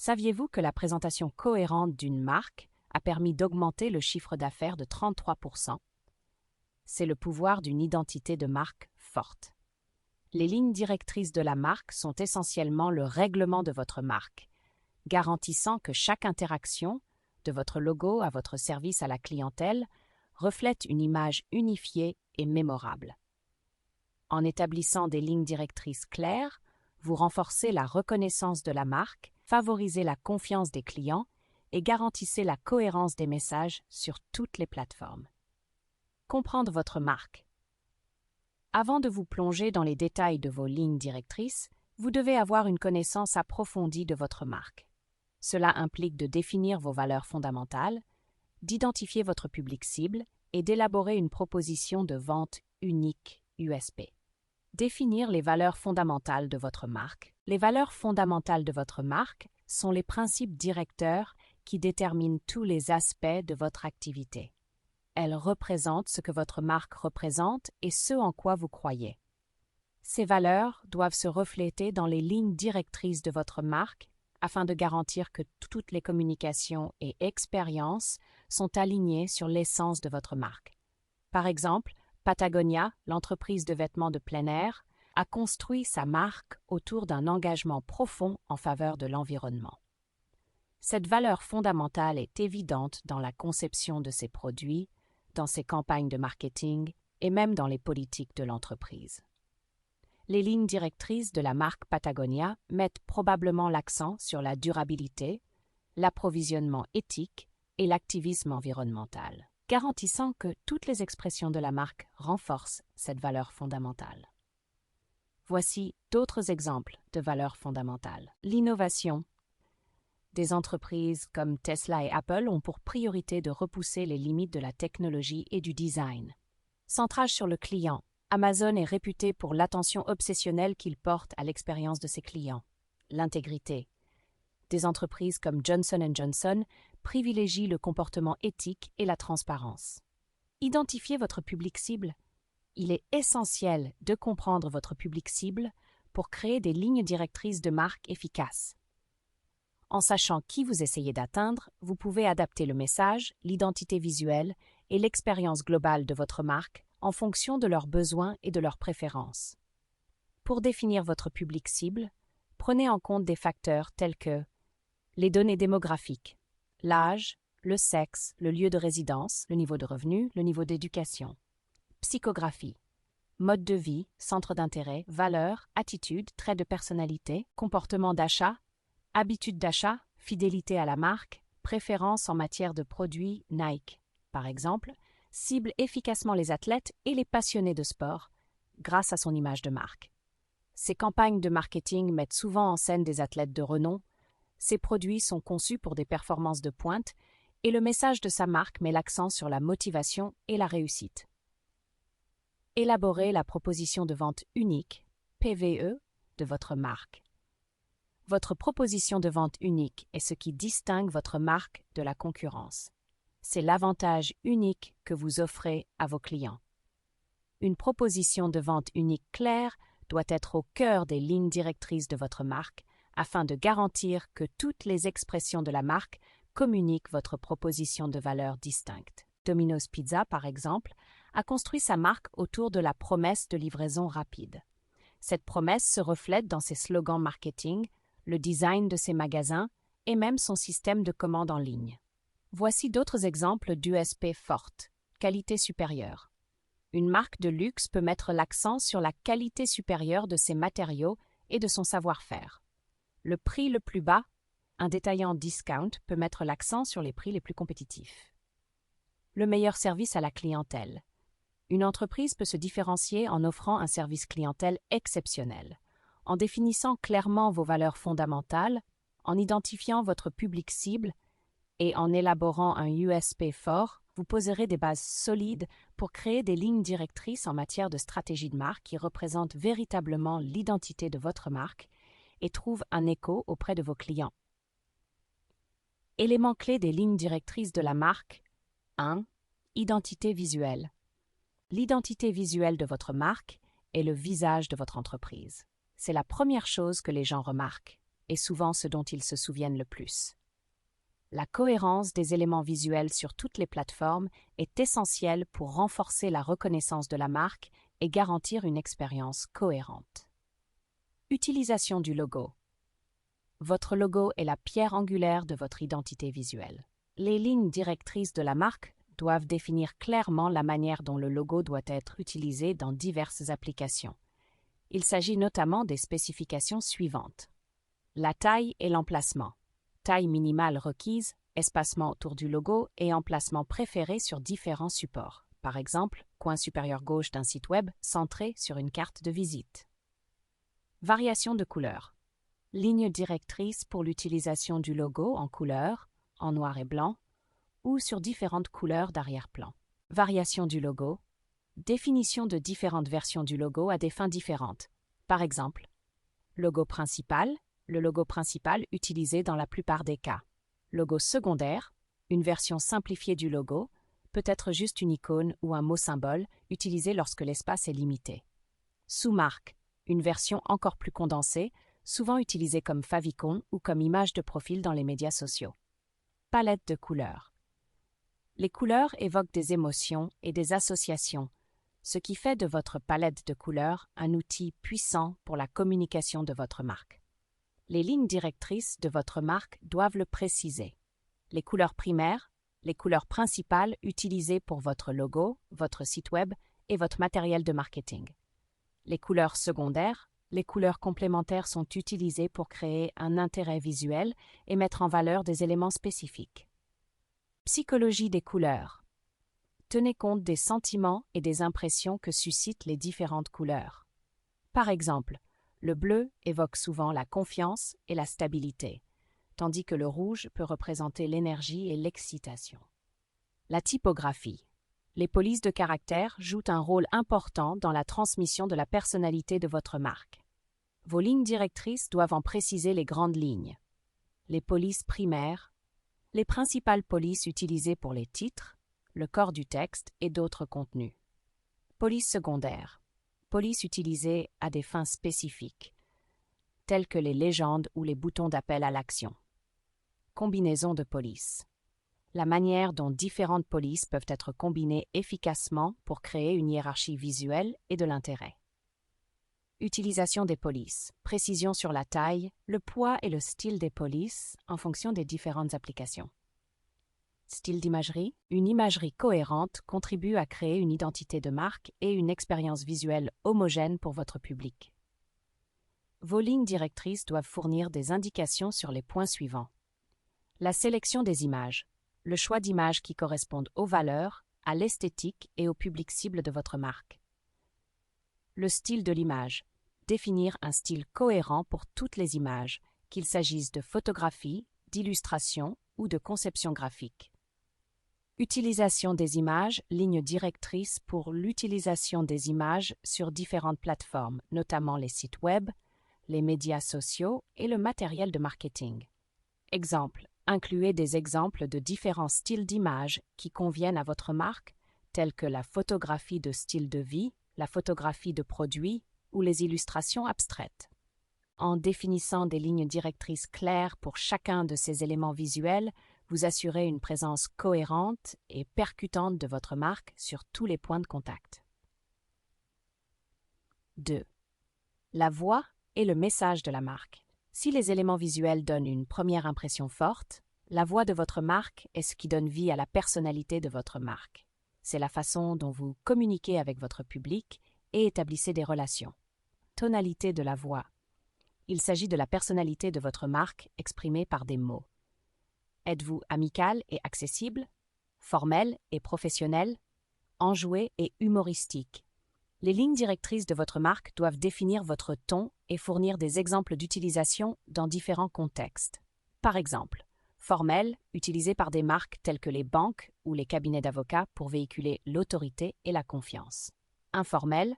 Saviez-vous que la présentation cohérente d'une marque a permis d'augmenter le chiffre d'affaires de 33%? C'est le pouvoir d'une identité de marque forte. Les lignes directrices de la marque sont essentiellement le règlement de votre marque, garantissant que chaque interaction, de votre logo à votre service à la clientèle, reflète une image unifiée et mémorable. En établissant des lignes directrices claires, vous renforcez la reconnaissance de la marque, favorisez la confiance des clients et garantissez la cohérence des messages sur toutes les plateformes. Comprendre votre marque. Avant de vous plonger dans les détails de vos lignes directrices, vous devez avoir une connaissance approfondie de votre marque. Cela implique de définir vos valeurs fondamentales, d'identifier votre public cible et d'élaborer une proposition de vente unique USP. Définir les valeurs fondamentales de votre marque. Les valeurs fondamentales de votre marque sont les principes directeurs qui déterminent tous les aspects de votre activité. Elles représentent ce que votre marque représente et ce en quoi vous croyez. Ces valeurs doivent se refléter dans les lignes directrices de votre marque afin de garantir que toutes les communications et expériences sont alignées sur l'essence de votre marque. Par exemple, Patagonia, l'entreprise de vêtements de plein air, a construit sa marque autour d'un engagement profond en faveur de l'environnement. Cette valeur fondamentale est évidente dans la conception de ses produits, dans ses campagnes de marketing et même dans les politiques de l'entreprise. Les lignes directrices de la marque Patagonia mettent probablement l'accent sur la durabilité, l'approvisionnement éthique et l'activisme environnemental, garantissant que toutes les expressions de la marque renforcent cette valeur fondamentale. Voici d'autres exemples de valeurs fondamentales. L'innovation. Des entreprises comme Tesla et Apple ont pour priorité de repousser les limites de la technologie et du design. Centrage sur le client. Amazon est réputé pour l'attention obsessionnelle qu'il porte à l'expérience de ses clients. L'intégrité. Des entreprises comme Johnson & Johnson privilégient le comportement éthique et la transparence. Identifiez votre public cible. Il est essentiel de comprendre votre public cible pour créer des lignes directrices de marque efficaces. En sachant qui vous essayez d'atteindre, vous pouvez adapter le message, l'identité visuelle et l'expérience globale de votre marque en fonction de leurs besoins et de leurs préférences. Pour définir votre public cible, prenez en compte des facteurs tels que les données démographiques, l'âge, le sexe, le lieu de résidence, le niveau de revenu, le niveau d'éducation. Psychographie, mode de vie, centre d'intérêt, valeurs, attitudes, traits de personnalité, comportement d'achat, habitudes d'achat, fidélité à la marque, préférences en matière de produits Nike, par exemple, cible efficacement les athlètes et les passionnés de sport grâce à son image de marque. Ses campagnes de marketing mettent souvent en scène des athlètes de renom, ses produits sont conçus pour des performances de pointe et le message de sa marque met l'accent sur la motivation et la réussite. Élaborez la proposition de vente unique, PVE, de votre marque. Votre proposition de vente unique est ce qui distingue votre marque de la concurrence. C'est l'avantage unique que vous offrez à vos clients. Une proposition de vente unique claire doit être au cœur des lignes directrices de votre marque afin de garantir que toutes les expressions de la marque communiquent votre proposition de valeur distincte. Domino's Pizza, par exemple, a construit sa marque autour de la promesse de livraison rapide. Cette promesse se reflète dans ses slogans marketing, le design de ses magasins et même son système de commande en ligne. Voici d'autres exemples d'USP fortes. Qualité supérieure. Une marque de luxe peut mettre l'accent sur la qualité supérieure de ses matériaux et de son savoir-faire. Le prix le plus bas, un détaillant discount peut mettre l'accent sur les prix les plus compétitifs. Le meilleur service à la clientèle. Une entreprise peut se différencier en offrant un service clientèle exceptionnel, en définissant clairement vos valeurs fondamentales, en identifiant votre public cible et en élaborant un USP fort, vous poserez des bases solides pour créer des lignes directrices en matière de stratégie de marque qui représentent véritablement l'identité de votre marque et trouvent un écho auprès de vos clients. Éléments clés des lignes directrices de la marque. 1. Identité visuelle. L'identité visuelle de votre marque est le visage de votre entreprise. C'est la première chose que les gens remarquent. est souvent ce dont ils se souviennent le plus. La cohérence des éléments visuels sur toutes les plateformes est essentielle pour renforcer la reconnaissance de la marque et garantir une expérience cohérente. Utilisation du logo. Votre logo est la pierre angulaire de votre identité visuelle. Les lignes directrices de la marque doivent définir clairement la manière dont le logo doit être utilisé dans diverses applications. Il s'agit notamment des spécifications suivantes. La taille et l'emplacement. Taille minimale requise, espacement autour du logo et emplacement préféré sur différents supports. Par exemple, coin supérieur gauche d'un site web centré sur une carte de visite. Variation de couleurs. Ligne directrice pour l'utilisation du logo en couleur, en noir et blanc, ou sur différentes couleurs d'arrière-plan. Variation du logo. Définition de différentes versions du logo à des fins différentes. Par exemple, logo principal, le logo principal utilisé dans la plupart des cas. Logo secondaire, une version simplifiée du logo, peut être juste une icône ou un mot symbole utilisé lorsque l'espace est limité. Sous-marque, une version encore plus condensée, souvent utilisée comme favicon ou comme image de profil dans les médias sociaux. Palette de couleurs. Les couleurs évoquent des émotions et des associations, ce qui fait de votre palette de couleurs un outil puissant pour la communication de votre marque. Les lignes directrices de votre marque doivent le préciser. Les couleurs primaires, les couleurs principales utilisées pour votre logo, votre site web et votre matériel de marketing. Les couleurs secondaires, les couleurs complémentaires sont utilisées pour créer un intérêt visuel et mettre en valeur des éléments spécifiques. Psychologie des couleurs. Tenez compte des sentiments et des impressions que suscitent les différentes couleurs. Par exemple, le bleu évoque souvent la confiance et la stabilité, tandis que le rouge peut représenter l'énergie et l'excitation. La typographie. Les polices de caractère jouent un rôle important dans la transmission de la personnalité de votre marque. Vos lignes directrices doivent en préciser les grandes lignes. Les polices primaires, les principales polices utilisées pour les titres, le corps du texte et d'autres contenus. Polices secondaires. Polices utilisées à des fins spécifiques, telles que les légendes ou les boutons d'appel à l'action. Combinaison de polices. La manière dont différentes polices peuvent être combinées efficacement pour créer une hiérarchie visuelle et de l'intérêt. Utilisation des polices. Précision sur la taille, le poids et le style des polices en fonction des différentes applications. Style d'imagerie. Une imagerie cohérente contribue à créer une identité de marque et une expérience visuelle homogène pour votre public. Vos lignes directrices doivent fournir des indications sur les points suivants. La sélection des images. Le choix d'images qui correspondent aux valeurs, à l'esthétique et au public cible de votre marque. Le style de l'image. Définir un style cohérent pour toutes les images, qu'il s'agisse de photographie, d'illustration ou de conception graphique. Utilisation des images, ligne directrice pour l'utilisation des images sur différentes plateformes, notamment les sites web, les médias sociaux et le matériel de marketing. Exemple. Incluez des exemples de différents styles d'images qui conviennent à votre marque, tels que la photographie de style de vie, la photographie de produits ou les illustrations abstraites. En définissant des lignes directrices claires pour chacun de ces éléments visuels, vous assurez une présence cohérente et percutante de votre marque sur tous les points de contact. 2. La voix et le message de la marque. Si les éléments visuels donnent une première impression forte, la voix de votre marque est ce qui donne vie à la personnalité de votre marque. C'est la façon dont vous communiquez avec votre public et établissez des relations. Tonalité de la voix. Il s'agit de la personnalité de votre marque exprimée par des mots. Êtes-vous amical et accessible, formel et professionnel, enjoué et humoristique? Les lignes directrices de votre marque doivent définir votre ton et fournir des exemples d'utilisation dans différents contextes. Par exemple, formel, utilisé par des marques telles que les banques ou les cabinets d'avocats pour véhiculer l'autorité et la confiance. Informel,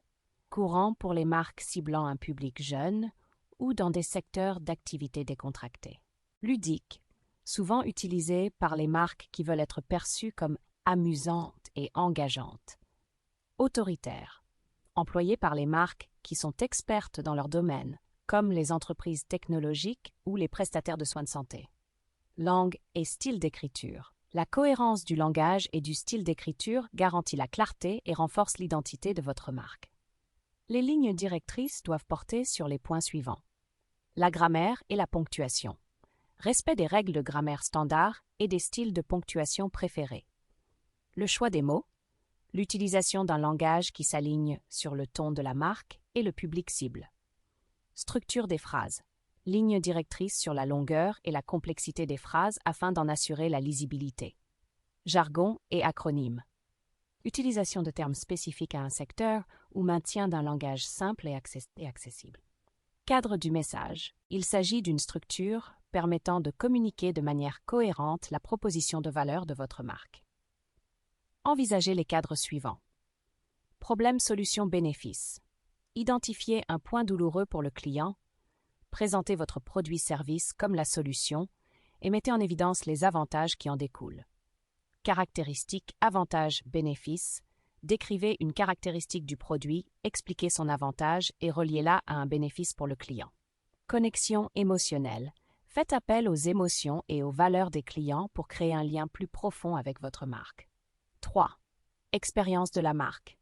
courant pour les marques ciblant un public jeune ou dans des secteurs d'activité décontractés. Ludique, souvent utilisé par les marques qui veulent être perçues comme amusantes et engageantes. Autoritaire, employé par les marques qui sont expertes dans leur domaine, comme les entreprises technologiques ou les prestataires de soins de santé. Langue et style d'écriture. La cohérence du langage et du style d'écriture garantit la clarté et renforce l'identité de votre marque. Les lignes directrices doivent porter sur les points suivants. La grammaire et la ponctuation. Respect des règles de grammaire standard et des styles de ponctuation préférés. Le choix des mots. L'utilisation d'un langage qui s'aligne sur le ton de la marque et le public cible. Structure des phrases. Ligne directrice sur la longueur et la complexité des phrases afin d'en assurer la lisibilité. Jargon et acronymes. Utilisation de termes spécifiques à un secteur ou maintien d'un langage simple et accessible. Cadre du message. Il s'agit d'une structure permettant de communiquer de manière cohérente la proposition de valeur de votre marque. Envisagez les cadres suivants. Problème, solution, bénéfice. Identifiez un point douloureux pour le client. Présentez votre produit-service comme la solution et mettez en évidence les avantages qui en découlent. Caractéristiques, avantages, bénéfices. Décrivez une caractéristique du produit, expliquez son avantage et reliez-la à un bénéfice pour le client. Connexion émotionnelle. Faites appel aux émotions et aux valeurs des clients pour créer un lien plus profond avec votre marque. 3. Expérience de la marque.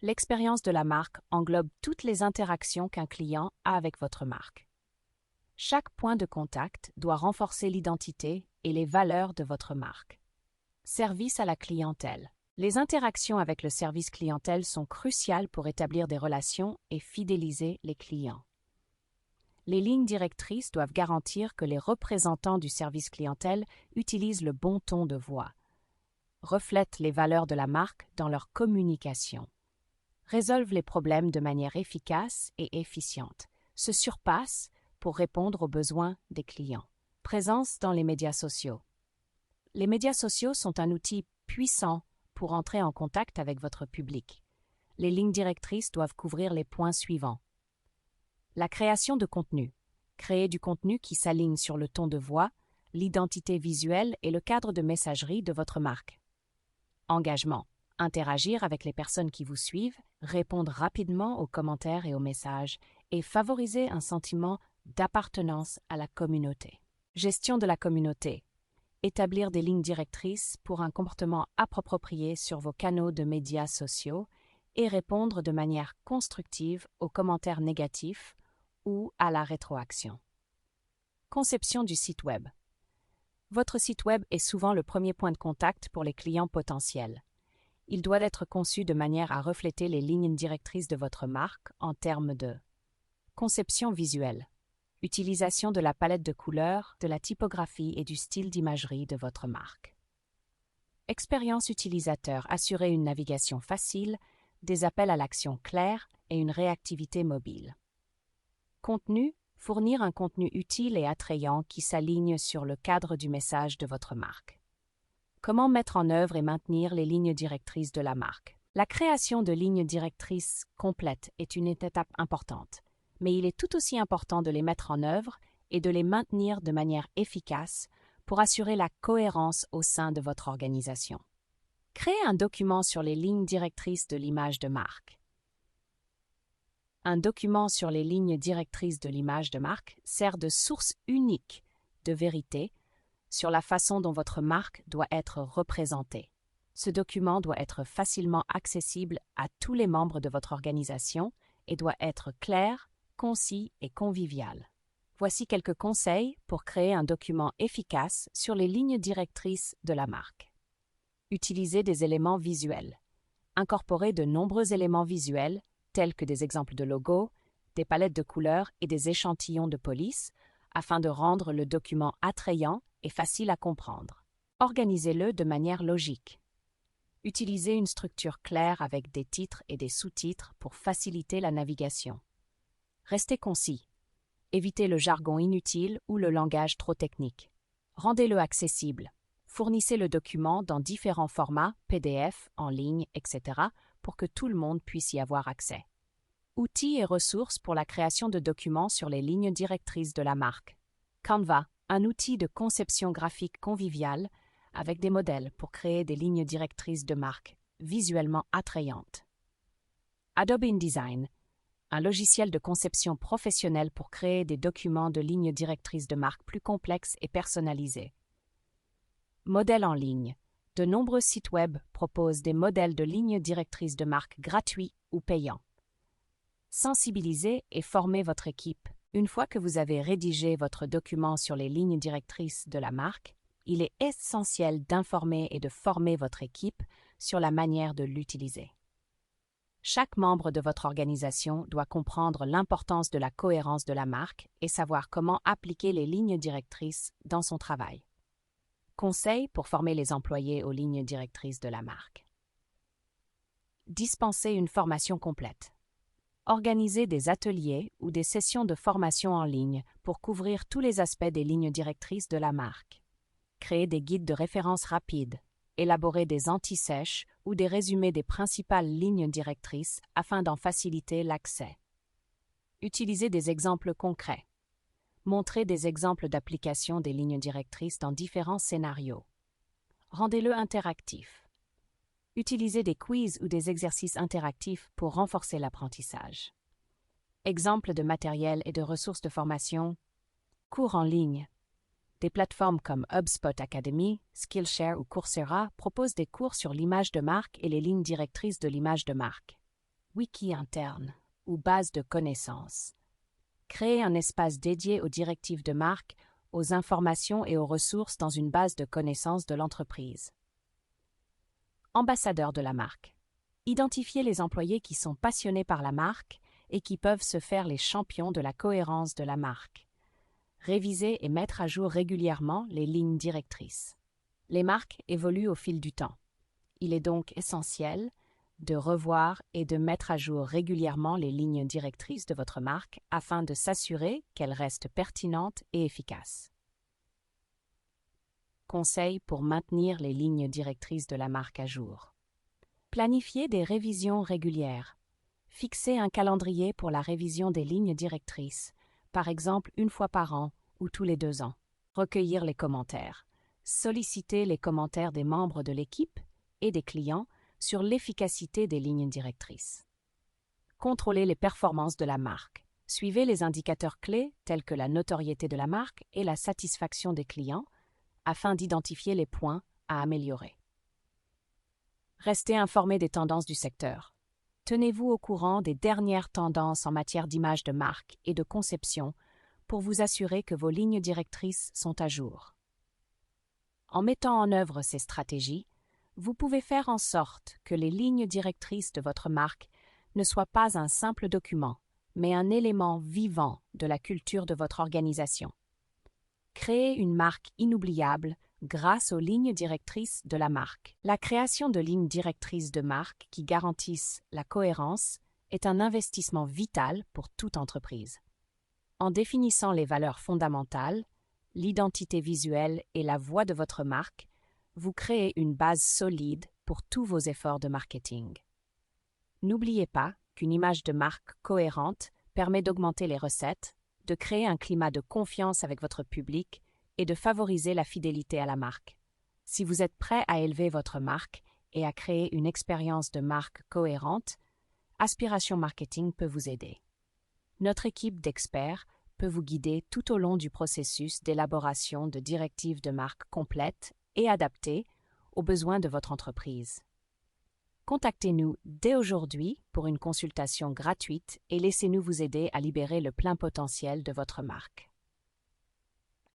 L'expérience de la marque englobe toutes les interactions qu'un client a avec votre marque. Chaque point de contact doit renforcer l'identité et les valeurs de votre marque. Service à la clientèle. Les interactions avec le service clientèle sont cruciales pour établir des relations et fidéliser les clients. Les lignes directrices doivent garantir que les représentants du service clientèle utilisent le bon ton de voix, reflètent les valeurs de la marque dans leur communication, résolvent les problèmes de manière efficace et efficiente, se surpassent pour répondre aux besoins des clients. Présence dans les médias sociaux. Les médias sociaux sont un outil puissant pour entrer en contact avec votre public. Les lignes directrices doivent couvrir les points suivants. La création de contenu. Créer du contenu qui s'aligne sur le ton de voix, l'identité visuelle et le cadre de messagerie de votre marque. Engagement. Interagir avec les personnes qui vous suivent, répondre rapidement aux commentaires et aux messages et favoriser un sentiment d'appartenance à la communauté. Gestion de la communauté. Établir des lignes directrices pour un comportement approprié sur vos canaux de médias sociaux et répondre de manière constructive aux commentaires négatifs ou à la rétroaction. Conception du site Web. Votre site Web est souvent le premier point de contact pour les clients potentiels. Il doit être conçu de manière à refléter les lignes directrices de votre marque en termes de conception visuelle. Utilisation de la palette de couleurs, de la typographie et du style d'imagerie de votre marque. Expérience utilisateur. Assurer une navigation facile, des appels à l'action clairs et une réactivité mobile. Contenu. Fournir un contenu utile et attrayant qui s'aligne sur le cadre du message de votre marque. Comment mettre en œuvre et maintenir les lignes directrices de la marque? La création de lignes directrices complètes est une étape importante, mais il est tout aussi important de les mettre en œuvre et de les maintenir de manière efficace pour assurer la cohérence au sein de votre organisation. Créez un document sur les lignes directrices de l'image de marque. Un document sur les lignes directrices de l'image de marque sert de source unique de vérité sur la façon dont votre marque doit être représentée. Ce document doit être facilement accessible à tous les membres de votre organisation et doit être clair, concis et convivial. Voici quelques conseils pour créer un document efficace sur les lignes directrices de la marque. Utilisez des éléments visuels. Incorporez de nombreux éléments visuels, tels que des exemples de logos, des palettes de couleurs et des échantillons de police, afin de rendre le document attrayant et facile à comprendre. Organisez-le de manière logique. Utilisez une structure claire avec des titres et des sous-titres pour faciliter la navigation. Restez concis. Évitez le jargon inutile ou le langage trop technique. Rendez-le accessible. Fournissez le document dans différents formats, PDF, en ligne, etc., pour que tout le monde puisse y avoir accès. Outils et ressources pour la création de documents sur les lignes directrices de la marque. Canva, un outil de conception graphique convivial avec des modèles pour créer des lignes directrices de marque visuellement attrayantes. Adobe InDesign, un logiciel de conception professionnelle pour créer des documents de ligne directrice de marque plus complexes et personnalisés. Modèles en ligne. De nombreux sites web proposent des modèles de ligne directrice de marque gratuits ou payants. Sensibilisez et formez votre équipe. Une fois que vous avez rédigé votre document sur les lignes directrices de la marque, il est essentiel d'informer et de former votre équipe sur la manière de l'utiliser. Chaque membre de votre organisation doit comprendre l'importance de la cohérence de la marque et savoir comment appliquer les lignes directrices dans son travail. Conseils pour former les employés aux lignes directrices de la marque. Dispenser une formation complète. Organisez des ateliers ou des sessions de formation en ligne pour couvrir tous les aspects des lignes directrices de la marque. Créez des guides de référence rapides. Élaborer des anti-sèches ou des résumés des principales lignes directrices afin d'en faciliter l'accès. Utilisez des exemples concrets. Montrez des exemples d'application des lignes directrices dans différents scénarios. Rendez-le interactif. Utilisez des quiz ou des exercices interactifs pour renforcer l'apprentissage. Exemples de matériel et de ressources de formation. Cours en ligne. Des plateformes comme HubSpot Academy, Skillshare ou Coursera proposent des cours sur l'image de marque et les lignes directrices de l'image de marque. Wiki interne ou base de connaissances. Créez un espace dédié aux directives de marque, aux informations et aux ressources dans une base de connaissances de l'entreprise. Ambassadeurs de la marque. Identifiez les employés qui sont passionnés par la marque et qui peuvent se faire les champions de la cohérence de la marque. Réviser et mettre à jour régulièrement les lignes directrices. Les marques évoluent au fil du temps. Il est donc essentiel de revoir et de mettre à jour régulièrement les lignes directrices de votre marque afin de s'assurer qu'elles restent pertinentes et efficaces. Conseils pour maintenir les lignes directrices de la marque à jour. Planifiez des révisions régulières. Fixez un calendrier pour la révision des lignes directrices, par exemple une fois par an ou tous les 2 ans. Recueillir les commentaires. Solliciter les commentaires des membres de l'équipe et des clients sur l'efficacité des lignes directrices. Contrôlez les performances de la marque. Suivez les indicateurs clés tels que la notoriété de la marque et la satisfaction des clients afin d'identifier les points à améliorer. Restez informé des tendances du secteur. Tenez-vous au courant des dernières tendances en matière d'image de marque et de conception pour vous assurer que vos lignes directrices sont à jour. En mettant en œuvre ces stratégies, vous pouvez faire en sorte que les lignes directrices de votre marque ne soient pas un simple document, mais un élément vivant de la culture de votre organisation. Créez une marque inoubliable grâce aux lignes directrices de la marque. La création de lignes directrices de marque qui garantissent la cohérence est un investissement vital pour toute entreprise. En définissant les valeurs fondamentales, l'identité visuelle et la voix de votre marque, vous créez une base solide pour tous vos efforts de marketing. N'oubliez pas qu'une image de marque cohérente permet d'augmenter les recettes, de créer un climat de confiance avec votre public et de favoriser la fidélité à la marque. Si vous êtes prêt à élever votre marque et à créer une expérience de marque cohérente, Aspiration Marketing peut vous aider. Notre équipe d'experts peut vous guider tout au long du processus d'élaboration de directives de marque complètes et adaptées aux besoins de votre entreprise. Contactez-nous dès aujourd'hui pour une consultation gratuite et laissez-nous vous aider à libérer le plein potentiel de votre marque.